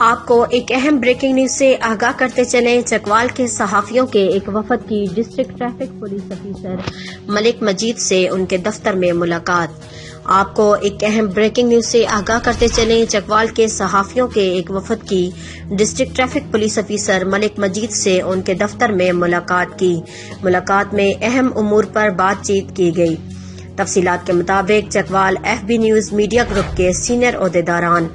آپ کو ایک اہم بریکنگ نیوز سے آگاہ کرتے چلیں۔ چکوال کے صحافیوں کے ایک وفد کی district traffic police officer Malik مجید سے ان کے دفتر میں ملاقات۔ آپ کو ایک اہم بریکنگ نیوز سے آگاہ کرتے چلیں۔ چکوال کے صحافیوں کے ایک وفد کی district traffic police officer Malik مجید سے ان کے دفتر میں ملاقات کی۔ ملاقات میں اہم امور پر بات چیت کی گئی۔ تفصیلات کے مطابق Chakwal F B news media group کے سینئر عہدیداران،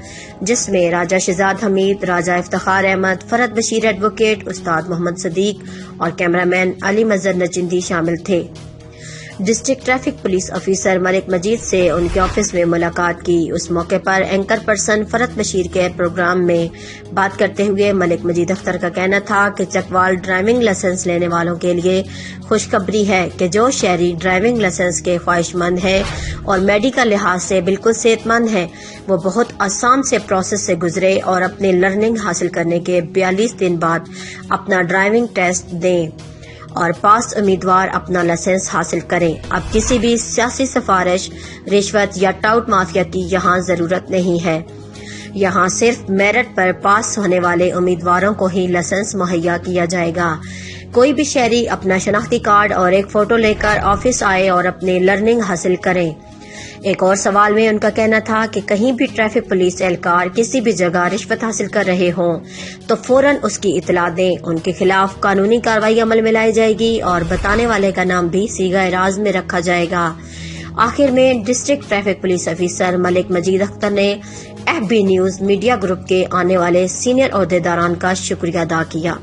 جس میں راجہ شہزاد حمید، راجہ افتخار احمد، فرحت بشیر ایڈوکیٹ، استاد محمد صدیق اور کیمرہ مین علی مظہر نچندی شامل تھے۔ District traffic police officer Malik مجید سے ان کے آفس میں ملاقات کی۔ اس موقع پر اینکر پرسن فرحت بشیر کے پروگرام میں بات کرتے ہوئے ملک مجید اختر کا کہنا تھا کہ چکوال ڈرائیونگ لائسنس لینے والوں کے لیے خوشخبری ہے کہ جو شہری ڈرائیونگ لائسنس کے خواہش مند ہے اور میڈیکل لحاظ سے بالکل صحت مند ہے، وہ بہت آسان سے پروسیس سے گزرے اور اپنی لرننگ حاصل کرنے کے 42 دن بعد اپنا ڈرائیونگ ٹیسٹ دیں اور پاس امیدوار اپنا لائسنس حاصل کریں۔ اب کسی بھی سیاسی سفارش، رشوت یا ٹاؤٹ مافیا کی یہاں ضرورت نہیں ہے۔ یہاں صرف میرٹ پر پاس ہونے والے امیدواروں کو ہی لائسنس مہیا کیا جائے گا۔ کوئی بھی شہری اپنا شناختی کارڈ اور ایک فوٹو لے کر آفس آئے اور اپنی لرننگ حاصل کریں۔ ایک اور سوال میں ان کا کہنا تھا کہ کہیں بھی ٹریفک پولیس اہلکار کسی بھی جگہ رشوت حاصل کر رہے ہوں تو فوراً اس کی اطلاع دیں۔ ان کے خلاف قانونی کارروائی عمل میں لائی جائے گی اور بتانے والے کا نام بھی صیغہ راز میں رکھا جائے گا۔ آخر میں district traffic police officer Malik Majid Akhtar نے F B news media group کے آنے والے سینئر عہدیداران کا شکریہ ادا کیا۔